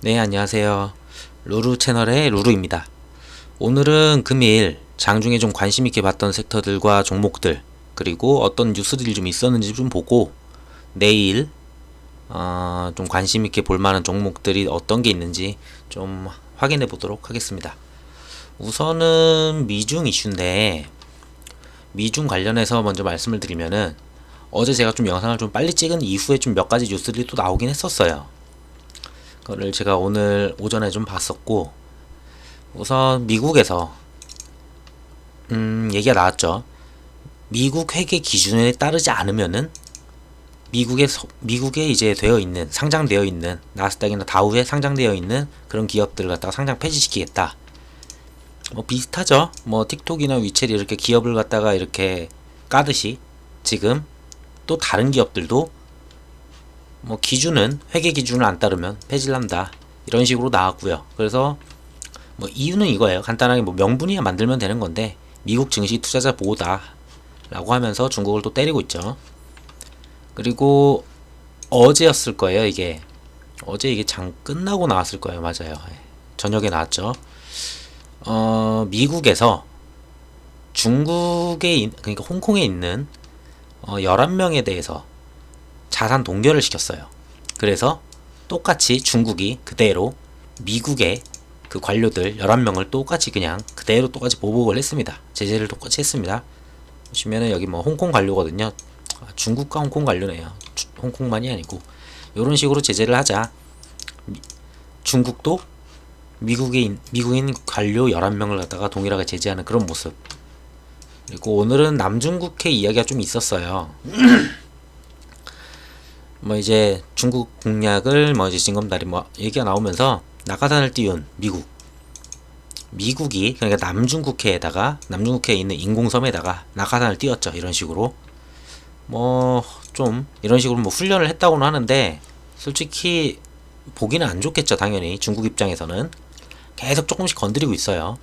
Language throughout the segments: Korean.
네, 안녕하세요. 루루 채널의 루루입니다. 오늘은 금일 장중에 좀 관심 있게 봤던 섹터들과 종목들, 그리고 어떤 뉴스들이 좀 있었는지 좀 보고, 내일 좀 관심 있게 볼 만한 종목들이 어떤 게 있는지 좀 확인해 보도록 하겠습니다. 우선은 미중 이슈인데, 미중 관련해서 먼저 말씀을 드리면은, 어제 제가 좀 영상을 좀 빨리 찍은 이후에 좀 몇 가지 뉴스들이 또 나오긴 했었어요. 그거를 제가 오늘 오전에 좀 봤었고, 우선 미국에서 얘기가 나왔죠. 미국 회계 기준에 따르지 않으면은 미국에 이제 되어 있는 상장되어 있는 나스닥이나 다우에 상장되어 있는 그런 기업들을 갖다가 상장 폐지시키겠다. 뭐 비슷하죠. 뭐 틱톡이나 위챗 이렇게 기업을 갖다가 이렇게 까듯이 지금 또 다른 기업들도 뭐 기준은 회계 기준을 안 따르면 폐지를 한다. 이런 식으로 나왔고요. 그래서 뭐 이유는 이거예요. 간단하게 뭐 명분이야 만들면 되는 건데 미국 증시 투자자 보호다 라고 하면서 중국을 또 때리고 있죠. 그리고 어제였을 거예요. 어제 이게 장 끝나고 나왔을 거예요. 맞아요. 저녁에 나왔죠. 미국에서 그러니까 홍콩에 있는 11명에 대해서 자산 동결을 시켰어요. 그래서 똑같이 중국이 그대로 미국의 그 관료들 11명을 똑같이 그냥 그대로 똑같이 보복을 했습니다. 제재를 똑같이 했습니다. 보시면은 여기 뭐 홍콩 관료거든요. 중국과 홍콩 관료네요. 홍콩만이 아니고 이런 식으로 제재를 하자 중국도 미국인 관료 11명을 갖다가 동일하게 제재하는 그런 모습. 그리고 오늘은 남중국해 이야기가 좀 있었어요. 뭐 이제 중국 공약을 뭐 이제 징검다리 뭐 얘기가 나오면서 낙하산을 띄운 미국이 그러니까 남중국해에 있는 인공섬에다가 낙하산을 띄웠죠. 이런 식으로 뭐 좀 이런 식으로 뭐 훈련을 했다고는 하는데 솔직히 보기는 안 좋겠죠. 당연히 중국 입장에서는 계속 조금씩 건드리고 있어요.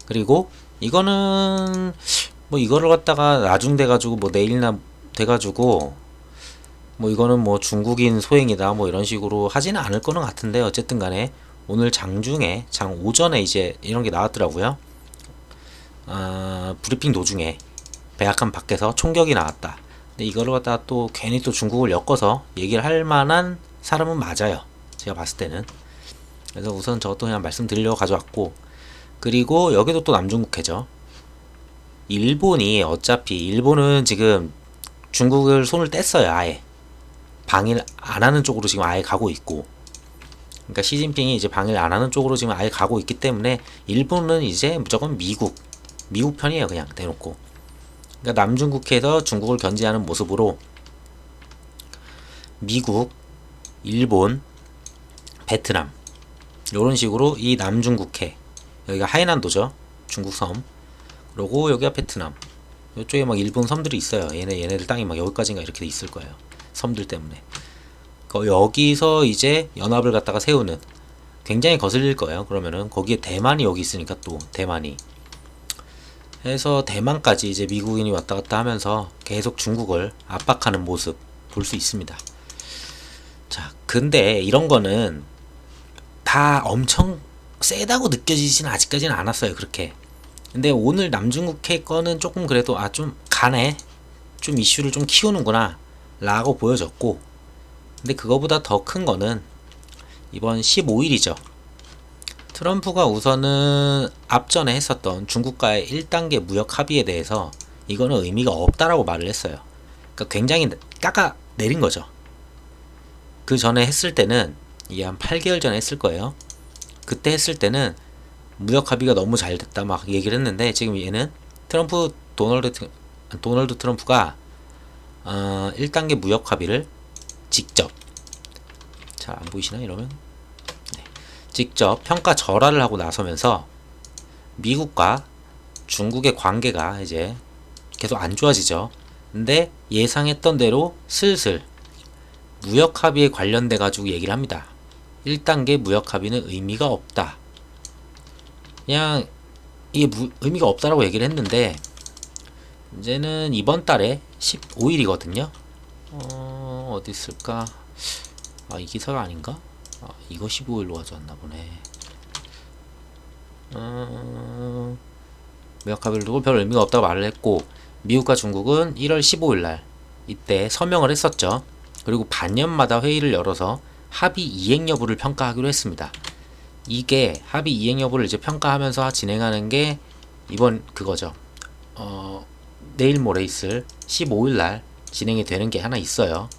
그리고 이거는 뭐 이거를 갖다가 나중 돼가지고 뭐 내일이나 돼가지고 뭐 이거는 뭐 중국인 소행이다 뭐 이런 식으로 하지는 않을 거는 같은데 어쨌든 간에 오늘 장 오전에 이제 이런 게 나왔더라고요. 브리핑 도중에 백악관 밖에서 총격이 나왔다. 근데 이거를 갖다가 또 괜히 또 중국을 엮어서 얘기를 할 만한 사람은 맞아요. 제가 봤을 때는. 그래서 우선 저것도 그냥 말씀드리려고 가져왔고, 그리고 여기도 또 남중국해죠. 일본은 지금 중국을 손을 뗐어요. 아예 방일 안 하는 쪽으로 지금 아예 가고 있고, 그러니까 시진핑이 이제 방일 안 하는 쪽으로 지금 아예 가고 있기 때문에 일본은 이제 무조건 미국 편이에요. 그냥 대놓고. 그러니까 남중국해에서 중국을 견제하는 모습으로 미국, 일본, 베트남 이런 식으로 이 남중국해, 여기가 하이난도죠. 중국 섬. 그리고 여기가 베트남. 이쪽에 막 일본 섬들이 있어요. 얘네들 땅이 막 여기까지인가 이렇게 있을 거예요. 섬들 때문에. 여기서 이제 연합을 갖다가 세우는, 굉장히 거슬릴 거예요. 그러면은 거기에 대만이 여기 있으니까 또 대만이 해서 대만까지 이제 미국인이 왔다 갔다 하면서 계속 중국을 압박하는 모습 볼 수 있습니다. 자, 근데 이런 거는 다 엄청 세다고 느껴지지는 아직까지는 않았어요. 그렇게. 근데 오늘 남중국해 거는 조금 그래도 좀 가네, 좀 이슈를 좀 키우는구나 라고 보여졌고, 근데 그거보다 더 큰 거는 이번 15일이죠. 트럼프가 우선은 앞전에 했었던 중국과의 1단계 무역 합의에 대해서 이거는 의미가 없다라고 말을 했어요. 그러니까 굉장히 깎아 내린 거죠. 그 전에 했을 때는 이게 한 8개월 전에 했을 거예요. 그때 했을 때는 무역 합의가 너무 잘 됐다 막 얘기를 했는데, 지금 얘는 도널드 트럼프가 1단계 무역 합의를 직접, 잘 안 보이시나 이러면, 네, 직접 평가 절하를 하고 나서면서 미국과 중국의 관계가 이제 계속 안 좋아지죠. 근데 예상했던 대로 슬슬 무역 합의에 관련돼 가지고 얘기를 합니다. 1단계 무역 합의는 의미가 없다. 그냥 이게 의미가 없다라고 얘기를 했는데, 이제는 이번 달에 15일이거든요. 어디 있을까? 이 기사가 아닌가? 이거 15일로 가져왔나 보네. 미국과별도 별 의미가 없다고 말을 했고, 미국과 중국은 1월 15일날 이때 서명을 했었죠. 그리고 반년마다 회의를 열어서 합의 이행 여부를 평가하기로 했습니다. 이게 합의 이행 여부를 이제 평가하면서 진행하는 게 이번 그거죠. 내일 모레 있을 15일날 진행이 되는 게 하나 있어요.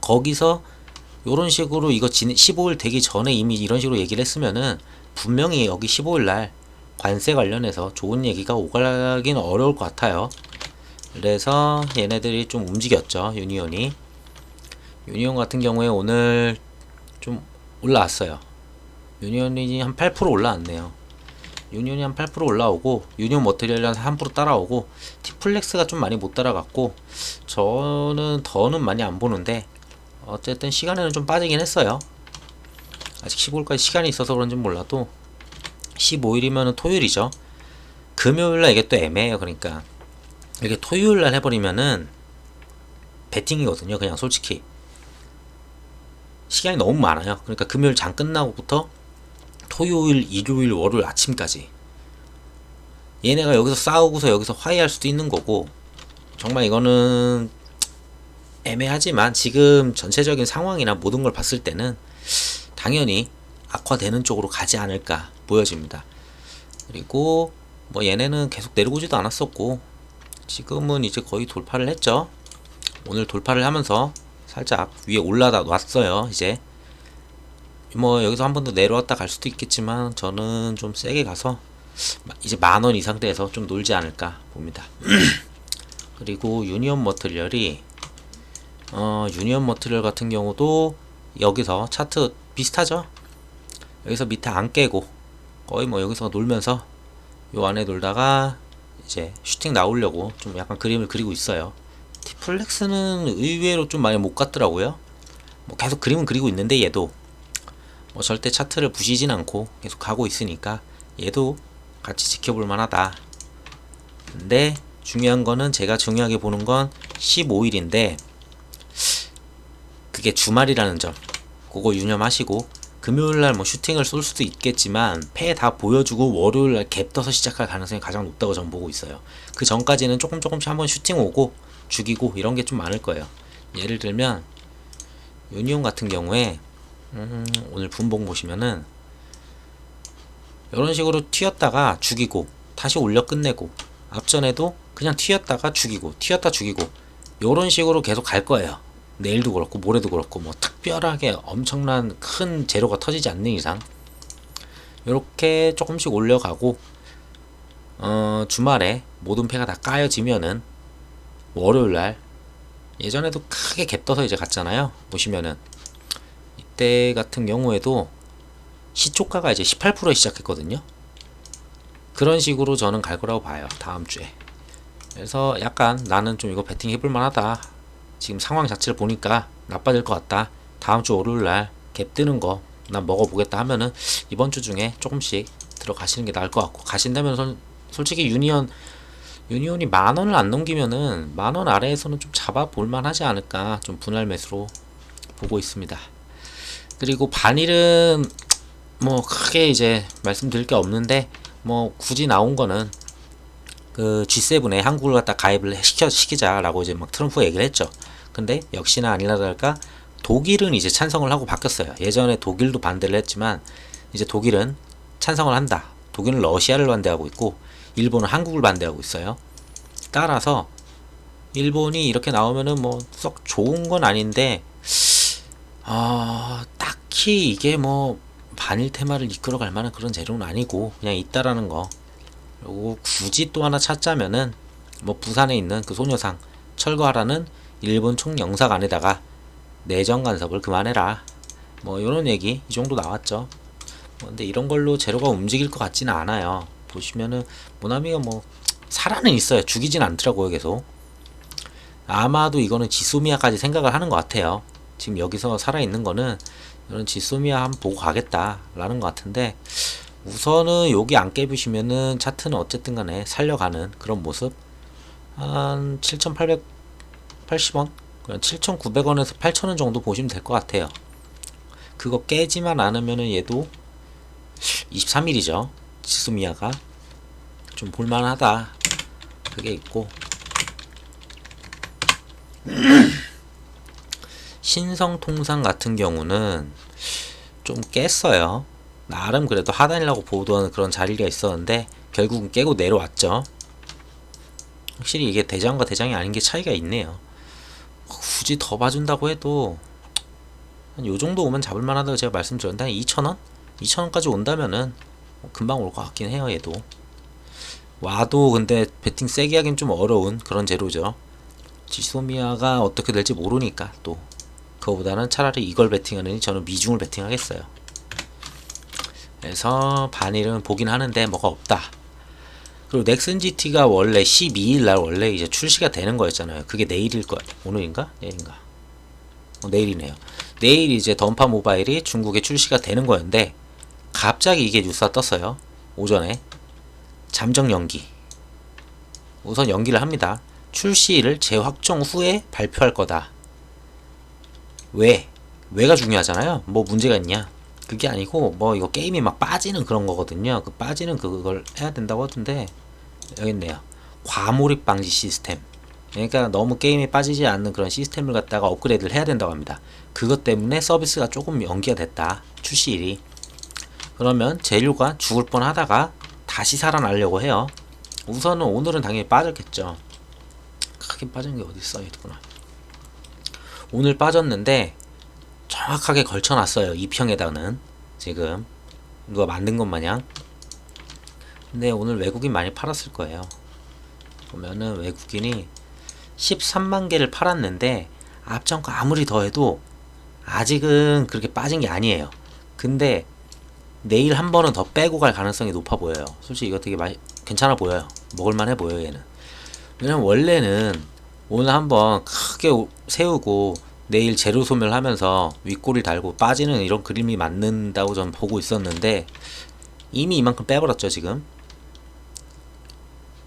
거기서 요런 식으로 이거 15일 되기 전에 이미 이런 식으로 얘기를 했으면은 분명히 여기 15일날 관세 관련해서 좋은 얘기가 오가기는 어려울 것 같아요. 그래서 얘네들이 좀 움직였죠. 유니온이. 유니온 같은 경우에 오늘 좀 올라왔어요. 유니온이 한 8% 올라왔네요. 유니온이 한 8% 올라오고, 유니온 머티리얼이 한 3% 따라오고, 티플렉스가 좀 많이 못 따라갔고, 저는 더는 많이 안 보는데 어쨌든 시간에는 좀 빠지긴 했어요. 아직 15일까지 시간이 있어서 그런지 몰라도 15일이면은 토요일이죠. 금요일날 이게 또 애매해요. 그러니까 이게 토요일날 해버리면은 배팅이거든요. 그냥 솔직히 시간이 너무 많아요. 그러니까 금요일 장 끝나고부터 토요일, 일요일, 월요일 아침까지 얘네가 여기서 싸우고서 여기서 화해할 수도 있는 거고, 정말 이거는 애매하지만 지금 전체적인 상황이나 모든 걸 봤을 때는 당연히 악화되는 쪽으로 가지 않을까 보여집니다. 그리고 뭐 얘네는 계속 내려오지도 않았었고, 지금은 이제 거의 돌파를 했죠. 오늘 돌파를 하면서 살짝 위에 올라다 놨어요. 이제 뭐 여기서 한 번 더 내려왔다 갈 수도 있겠지만 저는 좀 세게 가서 이제 10,000원 이상 돼서 좀 놀지 않을까 봅니다. 그리고 유니온 머티리얼이 유니온 머티리얼 같은 경우도 여기서 차트 비슷하죠. 여기서 밑에 안 깨고 거의 뭐 여기서 놀면서 요 안에 놀다가 이제 슈팅 나오려고 좀 약간 그림을 그리고 있어요. 티플렉스는 의외로 좀 많이 못 갔더라고요. 뭐 계속 그림은 그리고 있는데 얘도 뭐 절대 차트를 부시진 않고 계속 가고 있으니까 얘도 같이 지켜볼 만하다. 근데 중요한 거는, 제가 중요하게 보는 건 15일인데 그게 주말이라는 점, 그거 유념하시고, 금요일날 뭐 슈팅을 쏠 수도 있겠지만 패 다 보여주고 월요일날 갭 떠서 시작할 가능성이 가장 높다고 저는 보고 있어요. 그 전까지는 조금씩 한번 슈팅 오고 죽이고 이런 게 좀 많을 거예요. 예를 들면 유니온 같은 경우에 오늘 분봉 보시면은 이런 식으로 튀었다가 죽이고 다시 올려 끝내고, 앞전에도 그냥 튀었다가 죽이고 튀었다 죽이고 요런 식으로 계속 갈 거예요. 내일도 그렇고 모레도 그렇고, 뭐 특별하게 엄청난 큰 재료가 터지지 않는 이상 이렇게 조금씩 올려가고, 주말에 모든 패가 다 까여지면은 월요일날, 예전에도 크게 갭 떠서 이제 갔잖아요. 보시면은 이때 같은 경우에도 시초가가 이제 18%에 시작했거든요. 그런 식으로 저는 갈 거라고 봐요, 다음 주에. 그래서 약간 나는 좀 이거 배팅 해볼 만하다, 지금 상황 자체를 보니까 나빠질 것 같다, 다음 주 월요일날 갭 뜨는 거 난 먹어보겠다 하면은 이번 주 중에 조금씩 들어가시는 게 나을 것 같고, 가신다면 솔직히 유니온이 10,000원을 안 넘기면은 10,000원 아래에서는 좀 잡아볼만 하지 않을까, 좀 분할 매수로 보고 있습니다. 그리고 반일은 뭐 크게 이제 말씀드릴 게 없는데, 뭐 굳이 나온 거는 그 G7에 한국을 갖다 가입을 시키자라고 이제 막 트럼프가 얘기를 했죠. 근데 역시나 아니라 다를까 독일은 이제 찬성을 하고 바뀌었어요. 예전에 독일도 반대를 했지만 이제 독일은 찬성을 한다. 독일은 러시아를 반대하고 있고 일본은 한국을 반대하고 있어요. 따라서 일본이 이렇게 나오면은 뭐 썩 좋은 건 아닌데, 딱히 이게 뭐 반일 테마를 이끌어갈 만한 그런 재료는 아니고 그냥 있다라는 거. 그리고 굳이 또 하나 찾자면은 뭐 부산에 있는 그 소녀상 철거하라는 일본 총영사관에다가 내정 간섭을 그만해라, 뭐 요런 얘기 이 정도 나왔죠. 근데 이런 걸로 재료가 움직일 것 같지는 않아요. 보시면은 모나미가 뭐 살아는 있어요. 죽이진 않더라고요. 계속 아마도 이거는 지소미아까지 생각을 하는 것 같아요. 지금 여기서 살아있는 거는 이런 지소미아 한번 보고 가겠다라는 것 같은데, 우선은 여기 안 깨부시면은 차트는 어쨌든 간에 살려가는 그런 모습. 한 7,880원, 7,900원에서 8,000원 정도 보시면 될 것 같아요. 그거 깨지만 않으면은 얘도 23일이죠. 지수미아가 좀 볼만하다. 그게 있고, 신성통상 같은 경우는 좀 깼어요. 나름 그래도 하단이라고 보던 그런 자리가 있었는데 결국은 깨고 내려왔죠. 확실히 이게 대장과 대장이 아닌 게 차이가 있네요. 굳이 더 봐준다고 해도 한 요정도 오면 잡을만하다고 제가 말씀드렸는데 한 2,000원? 2,000원까지 온다면은 금방 올 것 같긴 해요. 얘도 와도 근데 배팅 세게 하긴 좀 어려운 그런 재료죠. 지소미아가 어떻게 될지 모르니까 또 그거보다는 차라리 이걸 배팅하느니 저는 미중을 배팅하겠어요. 그래서 반일은 보긴 하는데 뭐가 없다. 그리고 넥슨 GT가 원래 12일날 원래 이제 출시가 되는 거였잖아요. 그게 내일일 거야. 오늘인가? 내일인가? 내일이네요. 내일 이제 던파 모바일이 중국에 출시가 되는 거였는데 갑자기 이게 뉴스가 떴어요. 오전에 잠정 연기. 우선 연기를 합니다. 출시일을 재확정 후에 발표할 거다. 왜? 왜가 중요하잖아요. 뭐 문제가 있냐? 그게 아니고 뭐 이거 게임이 막 빠지는 그런 거거든요. 그 빠지는 그걸 해야 된다고 하던데 여기 있네요. 과몰입 방지 시스템. 그러니까 너무 게임에 빠지지 않는 그런 시스템을 갖다가 업그레이드를 해야 된다고 합니다. 그것 때문에 서비스가 조금 연기가 됐다. 출시일이. 그러면 재료가 죽을 뻔 하다가 다시 살아나려고 해요. 우선은 오늘은 당연히 빠졌겠죠. 크게 빠진 게 어디 써 있구나. 오늘 빠졌는데 정확하게 걸쳐놨어요. 2평에다는 지금 누가 만든 것 마냥. 근데 오늘 외국인 많이 팔았을 거예요. 보면은 외국인이 13만 개를 팔았는데 앞전거 아무리 더해도 아직은 그렇게 빠진 게 아니에요. 근데 내일 한 번은 더 빼고 갈 가능성이 높아 보여요. 솔직히 이거 되게 괜찮아 보여요. 먹을만해 보여요 얘는. 왜냐면 원래는 오늘 한번 크게 세우고 내일 재료 소멸하면서 윗꼬리 달고 빠지는 이런 그림이 맞는다고 저는 보고 있었는데 이미 이만큼 빼버렸죠 지금.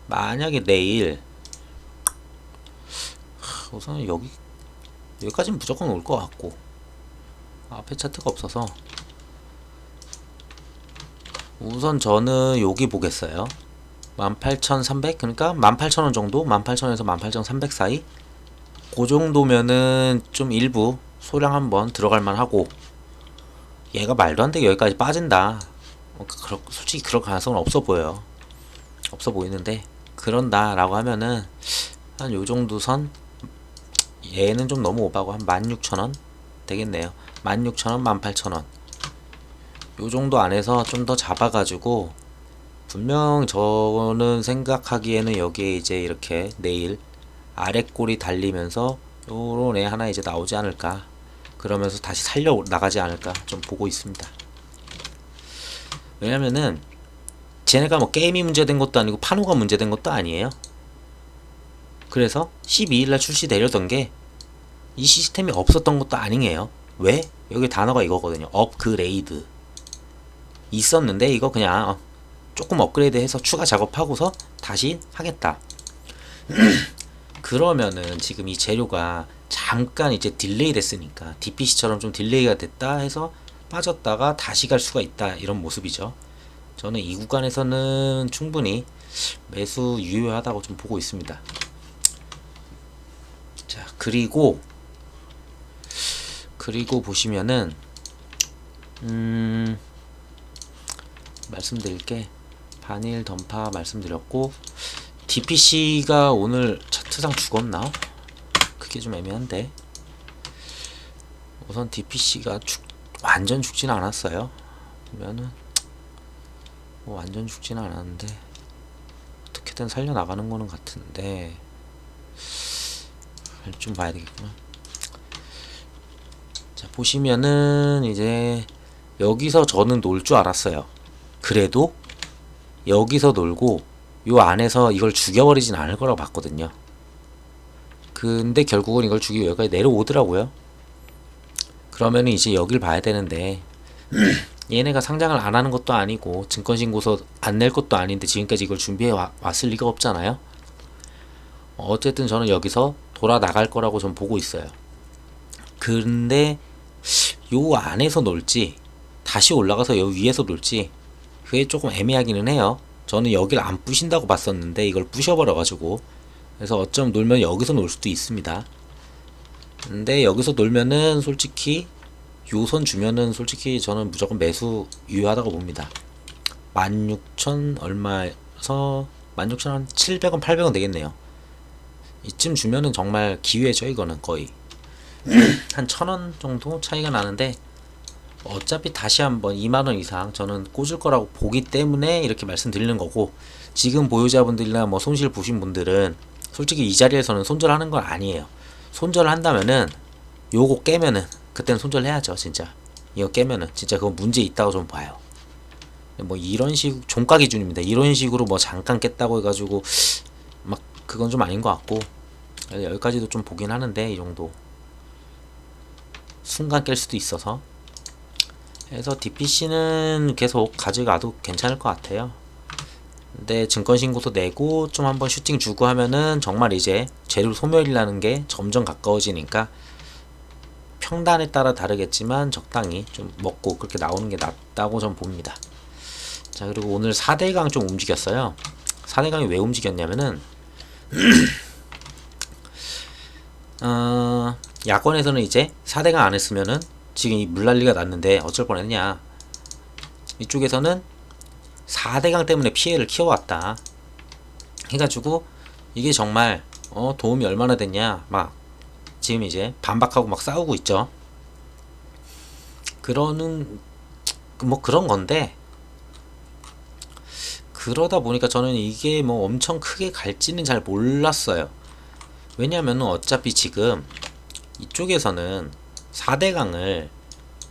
만약에 내일 우선 여기까지는 무조건 올 것 같고 앞에 차트가 없어서 우선 저는 여기 보겠어요. 18,300 그러니까 18,000원 정도 18,000원에서 18,300 사이 그 정도면은 좀 일부 소량 한번 들어갈만 하고 얘가 말도 안 되게 여기까지 빠진다. 솔직히 그럴 가능성은 없어 보여요. 없어 보이는데 그런다 라고 하면은 한 요정도 선 얘는 좀 너무 오바고 한 16,000원 되겠네요. 16,000원 18,000원 요정도 안에서 좀 더 잡아가지고 분명 저는 생각하기에는 여기에 이제 이렇게 내일 아랫골이 달리면서 요런 애 하나 이제 나오지 않을까. 그러면서 다시 살려 나가지 않을까 좀 보고 있습니다. 왜냐면은 쟤네가 뭐 게임이 문제된 것도 아니고 판호가 문제된 것도 아니에요. 그래서 12일날 출시되려던 게 이 시스템이 없었던 것도 아니에요. 왜? 여기 단어가 이거거든요. 업그레이드. 있었는데 이거 그냥 조금 업그레이드 해서 추가 작업하고서 다시 하겠다. 그러면은 지금 이 재료가 잠깐 이제 딜레이 됐으니까 DPC처럼 좀 딜레이가 됐다 해서 빠졌다가 다시 갈 수가 있다 이런 모습이죠. 저는 이 구간에서는 충분히 매수 유효하다고 좀 보고 있습니다. 자, 그리고 보시면은 말씀드릴게 반일 던파 말씀드렸고 DPC가 오늘 차트상 죽었나? 그게 좀 애매한데 우선 DPC가 완전 죽지는 않았어요. 보면은 뭐 완전 죽지는 않았는데 어떻게든 살려나가는 거는 같은데 좀 봐야 되겠구나. 자 보시면은 이제 여기서 저는 놀 줄 알았어요. 그래도 여기서 놀고 요 안에서 이걸 죽여버리진 않을 거라고 봤거든요. 근데 결국은 이걸 죽이고 여기까지 내려오더라고요. 그러면은 이제 여길 봐야 되는데 얘네가 상장을 안 하는 것도 아니고 증권신고서 안 낼 것도 아닌데 지금까지 이걸 준비해 왔을 리가 없잖아요. 어쨌든 저는 여기서 돌아 나갈 거라고 좀 보고 있어요. 근데 요 안에서 놀지 다시 올라가서 요 위에서 놀지 그게 조금 애매하기는 해요. 저는 여길 안 부신다고 봤었는데 이걸 부셔버려가지고, 그래서 어쩜 놀면 여기서 놀 수도 있습니다. 근데 여기서 놀면은 솔직히 요선 주면은 솔직히 저는 무조건 매수 유효하다고 봅니다. 16,000 얼마에서 16,000원 700원 800원 되겠네요. 이쯤 주면은 정말 기회죠. 이거는 거의 한 1,000원 정도 차이가 나는데, 어차피 다시 한번 2만원 이상 저는 꽂을 거라고 보기 때문에 이렇게 말씀드리는 거고, 지금 보유자분들이나 뭐 손실 보신 분들은 솔직히 이 자리에서는 손절하는 건 아니에요. 손절을 한다면은 요거 깨면은 그때는 손절해야죠. 진짜 이거 깨면은 진짜 그거 문제 있다고 좀 봐요. 뭐 이런 식 종가 기준입니다. 이런 식으로 뭐 잠깐 깼다고 해가지고 막 그건 좀 아닌 것 같고, 여기까지도 좀 보긴 하는데 이 정도 순간 깰 수도 있어서, 그래서 DPC는 계속 가져가도 괜찮을 것 같아요. 근데 증권신고서 내고 좀 한번 슈팅 주고 하면은 정말 이제 재료 소멸이라는 게 점점 가까워지니까 평단에 따라 다르겠지만 적당히 좀 먹고 그렇게 나오는 게 낫다고 전 봅니다. 자, 그리고 오늘 4대강 좀 움직였어요. 4대강이 왜 움직였냐면은 야권에서는 이제 4대강 안 했으면은 지금 이 물난리가 났는데 어쩔 뻔했냐, 이쪽에서는 4대강 때문에 피해를 키워왔다 해가지고 이게 정말 도움이 얼마나 됐냐, 막 지금 이제 반박하고 막 싸우고 있죠. 그러는 뭐 그런 건데, 그러다 보니까 저는 이게 뭐 엄청 크게 갈지는 잘 몰랐어요. 왜냐면은 어차피 지금 이쪽에서는 4대강을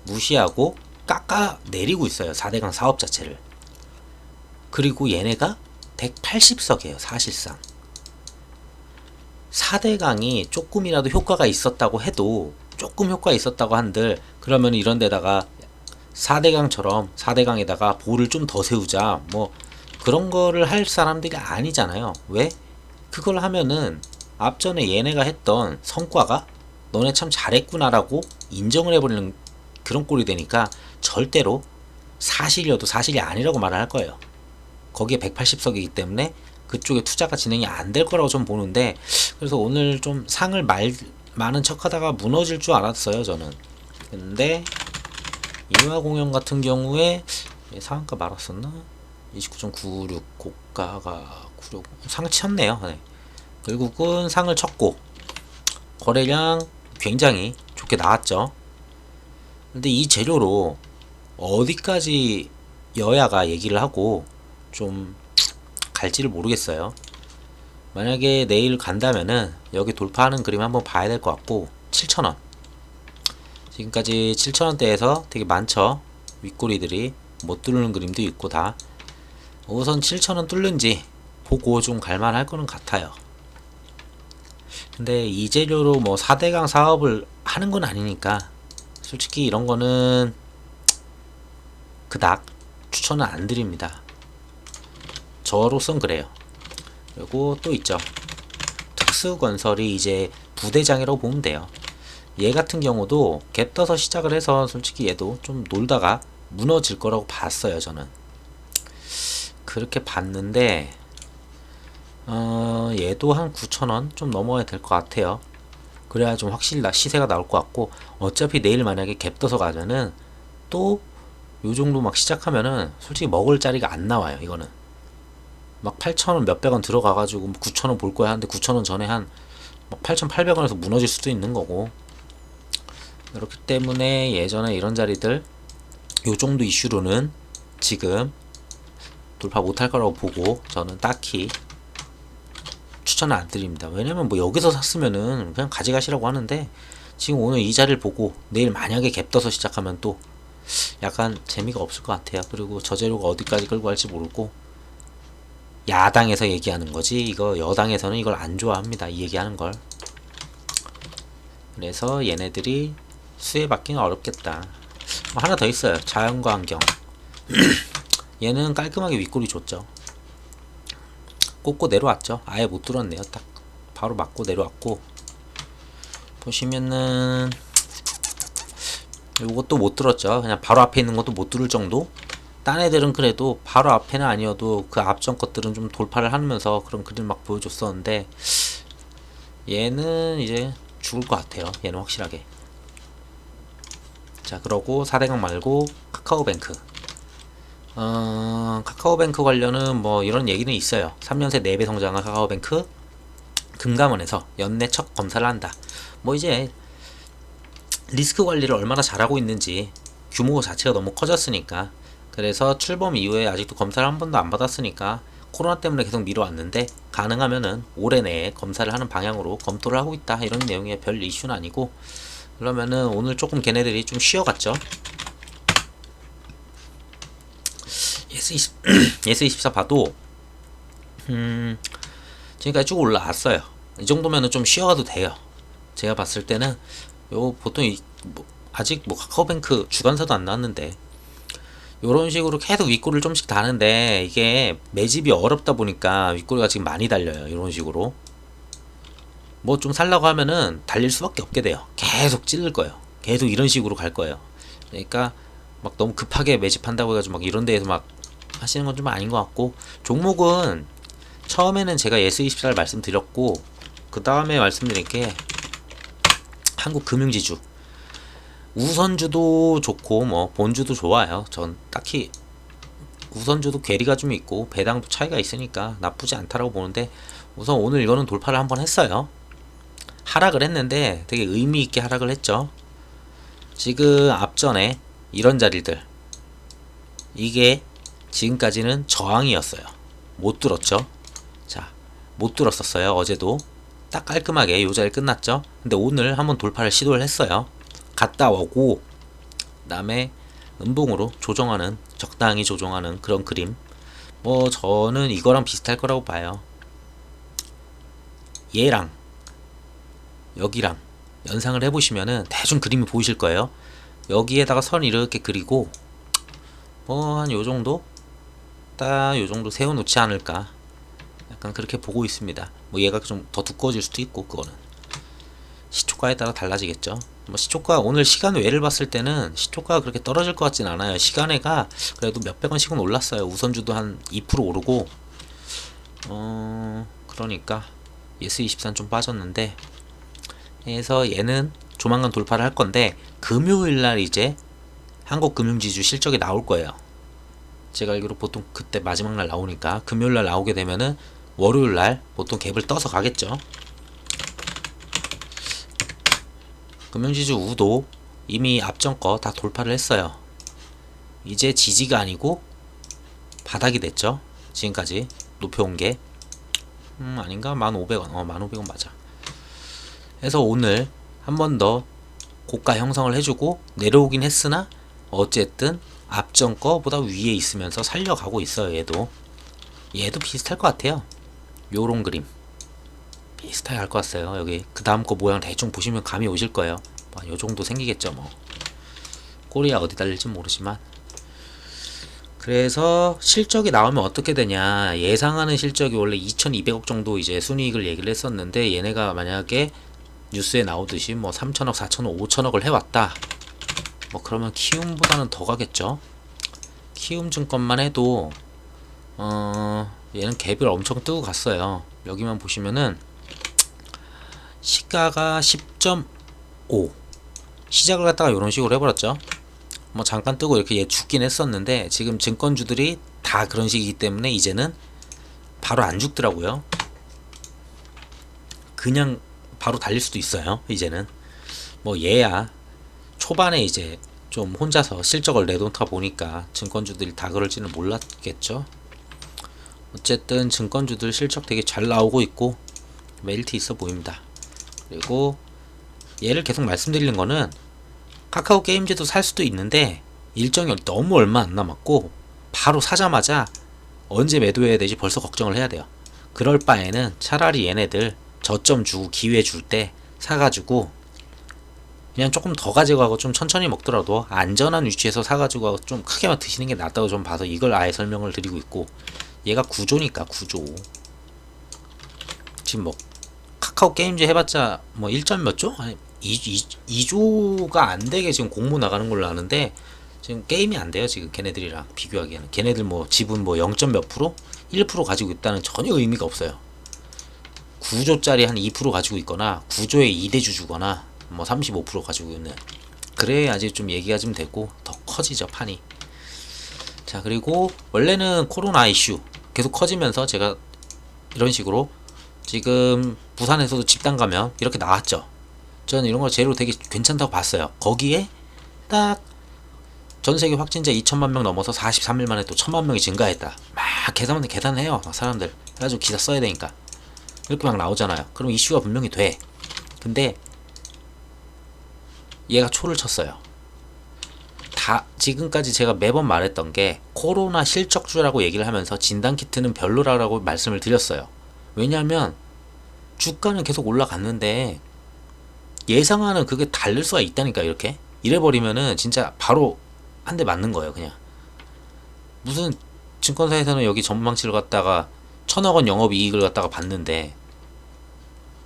무시하고 깎아 내리고 있어요. 4대강 사업 자체를. 그리고 얘네가 180석이에요. 사실상 4대강이 조금이라도 효과가 있었다고 해도, 조금 효과 있었다고 한들 그러면 이런 데다가 4대강처럼 4대강에다가 볼을 좀 더 세우자 뭐 그런 거를 할 사람들이 아니잖아요. 왜? 그걸 하면은 앞전에 얘네가 했던 성과가 너네 참 잘했구나라고 인정을 해버리는 그런 꼴이 되니까 절대로 사실이어도 사실이 아니라고 말을 할 거예요. 거기에 180석이기 때문에 그쪽에 투자가 진행이 안 될 거라고 좀 보는데, 그래서 오늘 좀 상을 많은 척 하다가 무너질 줄 알았어요 저는. 근데 이화공영 같은 경우에 상한가 말았었나? 29.96 고가가 96 상 쳤네요. 네. 결국은 상을 쳤고 거래량 굉장히 좋게 나왔죠. 근데 이 재료로 어디까지 여야가 얘기를 하고 좀 갈지를 모르겠어요. 만약에 내일 간다면은 여기 돌파하는 그림 한번 봐야 될 것 같고, 7,000원 지금까지 7,000원대에서 되게 많죠. 윗꼬리들이 못 뚫는 그림도 있고 다. 우선 7,000원 뚫는지 보고 좀 갈만할 거는 같아요. 근데 이 재료로 뭐 4대강 사업을 하는 건 아니니까 솔직히 이런 거는 그닥 추천은 안 드립니다. 저로선 그래요. 그리고 또 있죠. 특수건설이 이제 부대장이라고 보면 돼요. 얘 같은 경우도 갭 떠서 시작을 해서 솔직히 얘도 좀 놀다가 무너질 거라고 봤어요. 저는 그렇게 봤는데 얘도 한 9,000원 좀 넘어야 될 것 같아요. 그래야 좀 확실히 시세가 나올 것 같고, 어차피 내일 만약에 갭 떠서 가면은 또 요정도 막 시작하면은 솔직히 먹을 자리가 안 나와요. 이거는 막 8,000원 몇백원 들어가가지고 9,000원 볼 거야 하는데 9,000원 전에 한 8,800원에서 무너질 수도 있는 거고, 그렇기 때문에 예전에 이런 자리들 요정도 이슈로는 지금 돌파 못할 거라고 보고 저는 딱히 추천을 안 드립니다. 왜냐면 뭐 여기서 샀으면은 그냥 가져가시라고 하는데, 지금 오늘 이 자리를 보고 내일 만약에 갭 떠서 시작하면 또 약간 재미가 없을 것 같아요. 그리고 저 재료가 어디까지 끌고 갈지 모르고, 야당에서 얘기하는 거지 이거 여당에서는 이걸 안 좋아합니다. 이 얘기하는 걸. 그래서 얘네들이 수혜받기는 어렵겠다. 하나 더 있어요. 자연과 환경. 얘는 깔끔하게 윗골이 좋죠. 꽂고 내려왔죠. 아예 못 뚫었네요. 딱 바로 맞고 내려왔고, 보시면은 요것도 못 들었죠. 그냥 바로 앞에 있는 것도 못 들을 정도. 딴 애들은 그래도 바로 앞에는 아니어도 그 앞전 것들은 좀 돌파를 하면서 그런 그림 막 보여줬었는데, 얘는 이제 죽을 것 같아요. 얘는 확실하게. 자, 그러고 4대강 말고 카카오뱅크. 카카오뱅크 관련은 뭐 이런 얘기는 있어요. 3년새 4배 성장한 카카오뱅크 금감원에서 연내 첫 검사를 한다. 뭐 이제 리스크 관리를 얼마나 잘하고 있는지, 규모 자체가 너무 커졌으니까, 그래서 출범 이후에 아직도 검사를 한 번도 안 받았으니까 코로나 때문에 계속 미뤄왔는데, 가능하면은 올해 내에 검사를 하는 방향으로 검토를 하고 있다, 이런 내용의 별 이슈는 아니고. 그러면은 오늘 조금 걔네들이 좀 쉬어갔죠. 예스24 봐도 지금까지 쭉 올라왔어요. 이 정도면은 좀 쉬어가도 돼요. 제가 봤을 때는 요 보통 아직 뭐 카카오뱅크 주간사도 안 나왔는데 요런 식으로 계속 윗골을 좀씩 다는데, 이게 매집이 어렵다 보니까 윗골이가 지금 많이 달려요. 이런 식으로 뭐 좀 살라고 하면은 달릴 수밖에 없게 돼요. 계속 찌를 거예요. 계속 이런 식으로 갈 거예요. 그러니까 막 너무 급하게 매집한다고 해가지고 막 이런 데에서 막 하시는 건 좀 아닌 것 같고, 종목은 처음에는 제가 예스24를 말씀드렸고, 그 다음에 말씀드린 게 한국금융지주, 우선주도 좋고 뭐 본주도 좋아요. 전 딱히 우선주도 괴리가 좀 있고 배당도 차이가 있으니까 나쁘지 않다라고 보는데, 우선 오늘 이거는 돌파를 한번 했어요. 하락을 했는데 되게 의미 있게 하락을 했죠. 지금 앞전에 이런 자리들, 이게 지금까지는 저항이었어요. 못 들었죠. 자, 못 들었었어요. 어제도 딱 깔끔하게 요 자리 끝났죠. 근데 오늘 한번 돌파를 시도를 했어요. 갔다 오고 그다음에 음봉으로 조정하는, 적당히 조정하는 그런 그림. 뭐 저는 이거랑 비슷할 거라고 봐요. 얘랑 여기랑 연상을 해보시면은 대충 그림이 보이실 거예요. 여기에다가 선 이렇게 그리고 뭐 한 요정도 딱 요정도 세워놓지 않을까, 약간 그렇게 보고 있습니다. 뭐 얘가 좀 더 두꺼워질 수도 있고, 그거는 시초가에 따라 달라지겠죠. 뭐 시초가 오늘 시간 외를 봤을 때는 시초가가 그렇게 떨어질 것 같진 않아요. 시간외가 그래도 몇백 원씩은 올랐어요. 우선주도 한 2% 오르고, 그러니까 예스24는 좀 빠졌는데, 그래서 얘는 조만간 돌파를 할 건데, 금요일날 이제 한국금융지주 실적이 나올 거예요. 제가 알기로 보통 그때 마지막 날 나오니까 금요일날 나오게 되면은 월요일날 보통 갭을 떠서 가겠죠. 금융지주 우도 이미 앞전 거 다 돌파를 했어요. 이제 지지가 아니고 바닥이 됐죠. 지금까지 높여온 게 아닌가? 1,500원. 1,500원 맞아. 그래서 오늘 한 번 더 고가 형성을 해주고 내려오긴 했으나 어쨌든 앞전 거보다 위에 있으면서 살려가고 있어요. 얘도 비슷할 것 같아요. 요런 그림 비슷하게 할 것 같아요. 여기 그 다음 거 모양 대충 보시면 감이 오실 거예요. 요 정도 생기겠죠. 뭐 꼬리야 어디 달릴지 모르지만. 그래서 실적이 나오면 어떻게 되냐, 예상하는 실적이 원래 2,200억 정도 이제 순이익을 얘기를 했었는데, 얘네가 만약에 뉴스에 나오듯이 뭐 3천억, 4천억, 5천억을 해왔다, 뭐 그러면 키움보다는 더 가겠죠. 키움증권만 해도 얘는 갭을 엄청 뜨고 갔어요. 여기만 보시면은 시가가 10.5, 시작을 갖다가 이런 식으로 해버렸죠. 뭐 잠깐 뜨고 이렇게 얘 죽긴 했었는데, 지금 증권주들이 다 그런 식이기 때문에 이제는 바로 안 죽더라고요. 그냥 바로 달릴 수도 있어요. 이제는 뭐 얘야 초반에 이제 좀 혼자서 실적을 내놓다 보니까 증권주들이 다 그럴지는 몰랐겠죠. 어쨌든 증권주들 실적 되게 잘 나오고 있고 메리트 있어 보입니다. 그리고 얘를 계속 말씀드리는 거는, 카카오 게임즈도 살 수도 있는데 일정이 너무 얼마 안 남았고 바로 사자마자 언제 매도해야 되지 벌써 걱정을 해야 돼요. 그럴 바에는 차라리 얘네들 저점 주고 기회 줄 때 사가지고 그냥 조금 더 가지고 가고 좀 천천히 먹더라도 안전한 위치에서 사가지고 좀 크게만 드시는 게 낫다고 좀 봐서 이걸 아예 설명을 드리고 있고, 얘가 구조니까 구조. 지금 뭐 카카오 게임즈 해봤자 뭐 1점 몇 조? 아니 2조가 안 되게 지금 공모 나가는 걸로 아는데 지금 게임이 안 돼요. 지금 걔네들이랑 비교하기에는. 걔네들 뭐 지분 뭐 0. 몇 프로? 1% 가지고 있다는 전혀 의미가 없어요. 9조짜리 한 2% 가지고 있거나 9조에 2대주 주거나 뭐 35% 가지고 있는, 그래야지 좀 얘기가 좀 되고 더 커지죠 판이. 자, 그리고 원래는 코로나 이슈 계속 커지면서 제가 이런 식으로 지금 부산에서도 집단 감염 이렇게 나왔죠. 저는 이런 거 재료 되게 괜찮다고 봤어요. 거기에 딱 전세계 확진자 2천만 명 넘어서 43일 만에 또 1천만 명이 증가했다. 막 계산해요. 막 사람들. 그래가지고 기사 써야 되니까. 이렇게 막 나오잖아요. 그럼 이슈가 분명히 돼. 근데 얘가 초를 쳤어요. 다 지금까지 제가 매번 말했던 게 코로나 실적주라고 얘기를 하면서 진단키트는 별로라고 말씀을 드렸어요. 왜냐하면 주가는 계속 올라갔는데 예상하는 그게 다를 수가 있다니까. 이렇게 이래버리면은 진짜 바로 한 대 맞는 거예요. 그냥 무슨 증권사에서는 여기 전망치를 갖다가 1,000억 원 영업이익을 갖다가 봤는데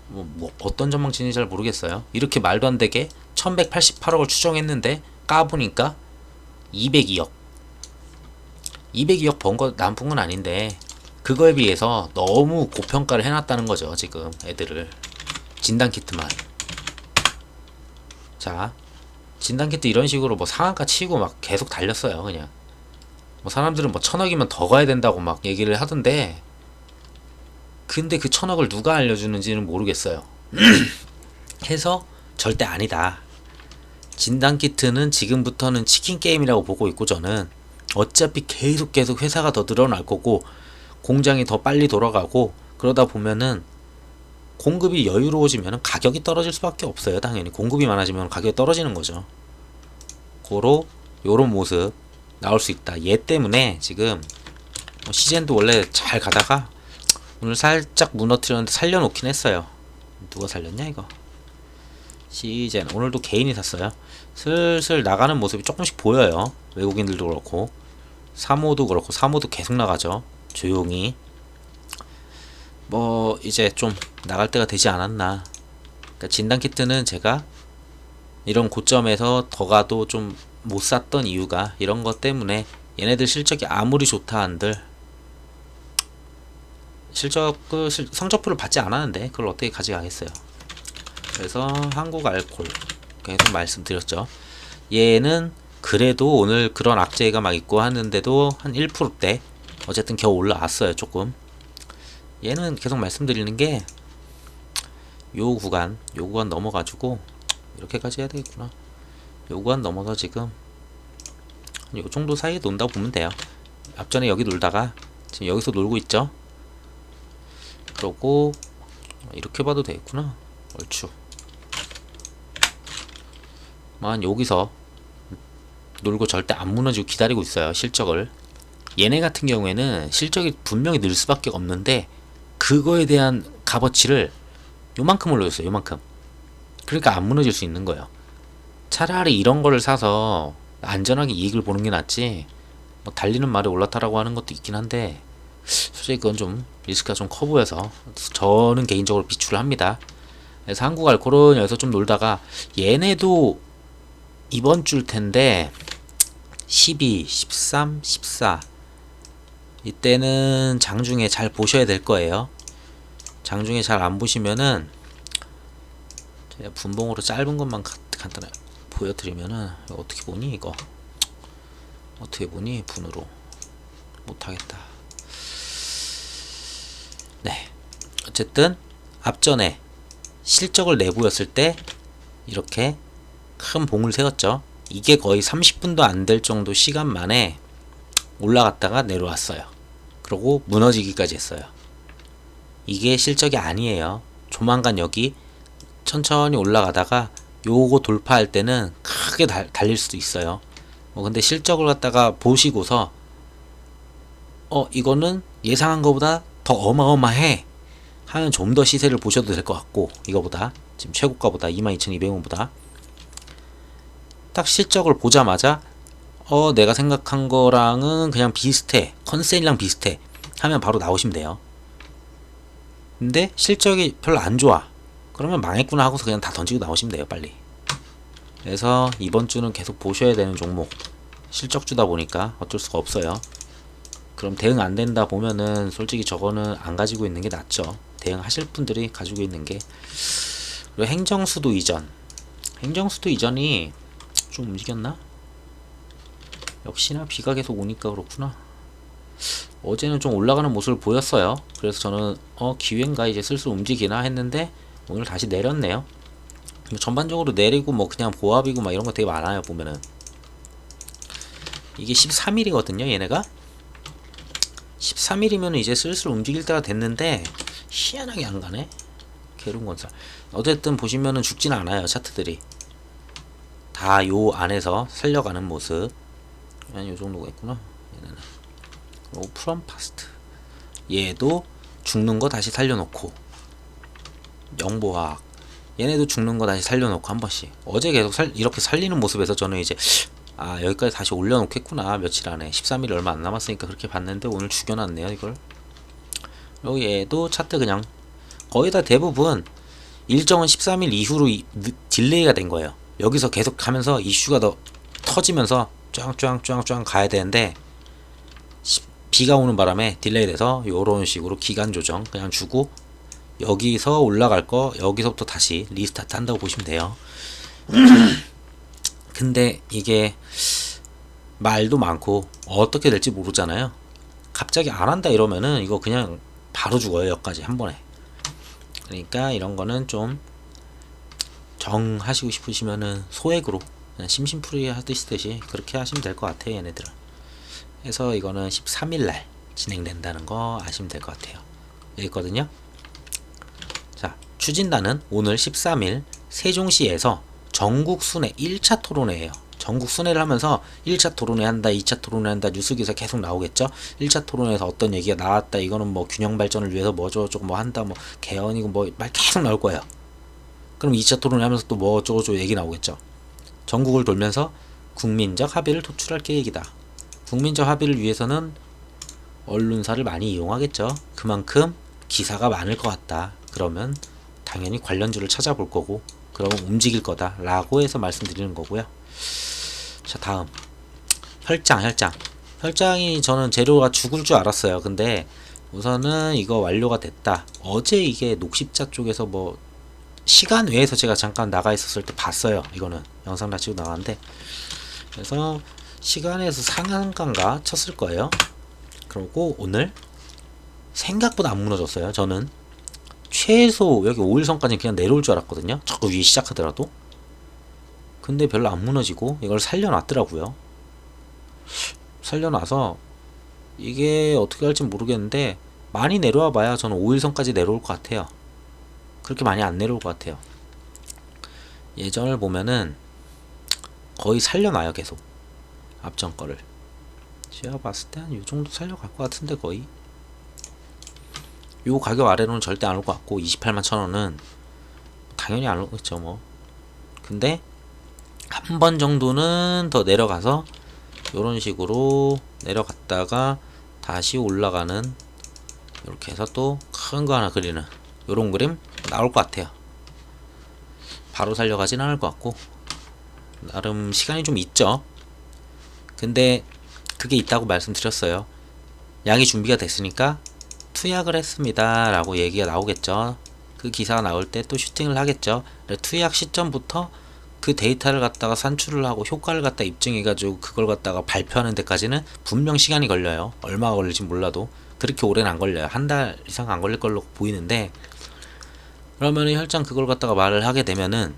뭐 어떤 전망치인지 잘 모르겠어요. 이렇게 말도 안 되게 1188억을 추정했는데 까보니까 202억 202억 번 거 나쁜 건 아닌데 그거에 비해서 너무 고평가를 해놨다는 거죠. 지금 애들을. 진단키트만. 자, 진단키트 이런 식으로 뭐 상한가 치고 막 계속 달렸어요. 그냥 뭐 사람들은 뭐 1,000억이면 더 가야 된다고 막 얘기를 하던데, 근데 그 1,000억을 누가 알려주는지는 모르겠어요. 해서 절대 아니다. 진단키트는 지금부터는 치킨 게임이라고 보고 있고, 저는 어차피 계속 회사가 더 늘어날 거고 공장이 더 빨리 돌아가고 그러다 보면은 공급이 여유로워지면 가격이 떨어질 수밖에 없어요. 당연히 공급이 많아지면 가격이 떨어지는 거죠. 요런 모습 나올 수 있다. 얘 때문에 지금 시젠도 원래 잘 가다가 오늘 살짝 무너뜨렸는데 살려놓긴 했어요. 누가 살렸냐 이거. 시젠 오늘도 개인이 샀어요. 슬슬 나가는 모습이 조금씩 보여요. 외국인들도 그렇고 3호도 그렇고 3호도 계속 나가죠. 조용히. 뭐 이제 좀 나갈 때가 되지 않았나. 그러니까 진단키트는 제가 이런 고점에서 더 가도 좀 못 샀던 이유가 이런 것 때문에, 얘네들 실적이 아무리 좋다 한들 성적표를 받지 않았는데 그걸 어떻게 가져가겠어요. 그래서 한국알콜 계속 말씀드렸죠. 얘는 그래도 오늘 그런 악재가 막 있고 하는데도 한 1%대 어쨌든 겨우 올라왔어요. 조금. 얘는 계속 말씀드리는 게 요 구간 넘어가지고 이렇게까지 해야 되겠구나. 요 구간 넘어서 지금 요 정도 사이에 논다고 보면 돼요. 앞전에 여기 놀다가 지금 여기서 놀고 있죠. 그러고 이렇게 봐도 되겠구나. 얼추 만 여기서 놀고 절대 안 무너지고 기다리고 있어요. 실적을. 얘네 같은 경우에는 실적이 분명히 늘 수밖에 없는데 그거에 대한 값어치를 요만큼 올려줬어요. 요만큼. 그러니까 안 무너질 수 있는 거예요. 차라리 이런 거를 사서 안전하게 이익을 보는 게 낫지, 뭐 달리는 말에 올라타라고 하는 것도 있긴 한데 솔직히 그건 좀 리스크가 좀 커 보여서 저는 개인적으로 비추를 합니다. 그래서 한국알콜은 여기서 좀 놀다가 얘네도 이번 주일 텐데 12, 13, 14 이때는 장중에 잘 보셔야 될 거예요. 장중에 잘 안 보시면은 제가 분봉으로 짧은 것만 간단하게 보여드리면은 어떻게 보니 이거 어떻게 보니 분으로 못하겠다. 네, 어쨌든 앞전에 실적을 내보였을 때 이렇게 큰 봉을 세웠죠. 이게 거의 30분도 안 될 정도 시간 만에 올라갔다가 내려왔어요. 그리고 무너지기까지 했어요. 이게 실적이 아니에요. 조만간 여기 천천히 올라가다가 요거 돌파할 때는 크게 달릴 수도 있어요. 근데 실적을 갖다가 보시고서 이거는 예상한 것보다 더 어마어마해 하면 좀 더 시세를 보셔도 될 것 같고, 이거보다 지금 최고가보다 22,200원보다 딱 실적을 보자마자 내가 생각한 거랑은 그냥 비슷해, 컨센이랑 비슷해 하면 바로 나오시면 돼요. 근데 실적이 별로 안 좋아. 그러면 망했구나 하고서 그냥 다 던지고 나오시면 돼요, 빨리. 그래서 이번 주는 계속 보셔야 되는 종목, 실적주다 보니까 어쩔 수가 없어요. 그럼 대응 안 된다 보면은 솔직히 저거는 안 가지고 있는 게 낫죠. 대응하실 분들이 가지고 있는 게. 그리고 행정수도 이전, 행정수도 이전이 좀 움직였나? 역시나 비가 계속 오니까 그렇구나. 어제는 좀 올라가는 모습을 보였어요. 그래서 저는 기회인가, 이제 슬슬 움직이나 했는데 오늘 다시 내렸네요. 전반적으로 내리고 뭐 그냥 보합이고 막 이런 거 되게 많아요. 보면은 이게 13일이거든요 얘네가. 13일이면 이제 슬슬 움직일 때가 됐는데 희한하게 안 가네. 계룡건설. 어쨌든 보시면은 죽진 않아요. 차트들이 다 요 안에서 살려가는 모습. 한 요 정도가 있구나. 얘네는 프롬파스트, 얘도 죽는 거 다시 살려놓고, 영보화학 얘네도 죽는 거 다시 살려놓고 한 번씩. 어제 계속 이렇게 살리는 모습에서 저는 이제 여기까지 다시 올려놓겠구나. 며칠 안에 13일 얼마 안 남았으니까 그렇게 봤는데 오늘 죽여놨네요 이걸. 그리고 얘도 차트 그냥 거의 다 대부분 일정은 13일 이후로 딜레이가 된 거예요. 여기서 계속 가면서 이슈가 더 터지면서 쫙 가야 되는데 비가 오는 바람에 딜레이 돼서 요런 식으로 기간 조정 그냥 주고, 여기서 올라갈 거 여기서부터 다시 리스타트 한다고 보시면 돼요. 근데 이게 말도 많고 어떻게 될지 모르잖아요. 갑자기 안 한다 이러면은 이거 그냥 바로 죽어요. 여기까지 한 번에. 그러니까 이런 거는 좀 정하시고 싶으시면은 소액으로 그냥 심심풀이 하듯이 그렇게 하시면 될 것 같아요. 얘네들은. 그래서 이거는 13일날 진행된다는 거 아시면 될 것 같아요. 여기 있거든요. 자, 추진단은 오늘 13일 세종시에서 전국 순회 1차 토론회예요. 전국 순회를 하면서 1차 토론회 한다, 2차 토론회 한다, 뉴스기사 계속 나오겠죠. 1차 토론회에서 어떤 얘기가 나왔다, 이거는 뭐 균형 발전을 위해서 뭐 어쩌고저쩌고 뭐 한다, 뭐 개헌이고 뭐 말 계속 나올 거예요. 그럼 2차 토론회 하면서 또 뭐 어쩌고저쩌고 얘기 나오겠죠. 전국을 돌면서 국민적 합의를 도출할 계획이다. 국민적 합의를 위해서는 언론사를 많이 이용하겠죠. 그만큼 기사가 많을 것 같다. 그러면 당연히 관련주를 찾아볼 거고, 그러면 움직일 거다 라고 해서 말씀드리는 거고요. 자, 다음 혈장이 저는 재료가 죽을 줄 알았어요. 근데 우선은 이거 완료가 됐다. 어제 이게 녹십자 쪽에서 뭐 시간 외에서 제가 잠깐 나가 있었을 때 봤어요. 이거는 영상 다 찍고 나왔는데, 그래서 시간에서 상한가인가 쳤을 거예요. 그리고 오늘 생각보다 안 무너졌어요. 저는 최소 여기 5일선까지 그냥 내려올 줄 알았거든요. 자꾸 위에 시작하더라도. 근데 별로 안 무너지고 이걸 살려놨더라고요. 살려놔서 이게 어떻게 할지 모르겠는데 많이 내려와 봐야 저는 5일선까지 내려올 것 같아요. 그렇게 많이 안 내려올 것 같아요. 예전을 보면은 거의 살려놔요. 계속 앞전 거를 제가 봤을 때 한 요정도 살려갈 것 같은데, 거의 요 가격 아래로는 절대 안 올 것 같고, 281,000원은 당연히 안 오겠죠 뭐. 근데 한 번 정도는 더 내려가서 요런 식으로 내려갔다가 다시 올라가는, 이렇게 해서 또 큰 거 하나 그리는 요런 그림 나올 것 같아요. 바로 살려가진 않을 것 같고 나름 시간이 좀 있죠. 근데 그게 있다고 말씀드렸어요. 양이 준비가 됐으니까 투약을 했습니다 라고 얘기가 나오겠죠. 그 기사가 나올 때 또 슈팅을 하겠죠. 투약 시점부터 그 데이터를 갖다가 산출을 하고 효과를 갖다 입증해가지고 그걸 갖다가 발표하는 데까지는 분명 시간이 걸려요. 얼마가 걸릴지 몰라도 그렇게 오래는 안 걸려요. 한 달 이상 안 걸릴 걸로 보이는데, 그러면은 혈장 그걸 갖다가 말을 하게 되면은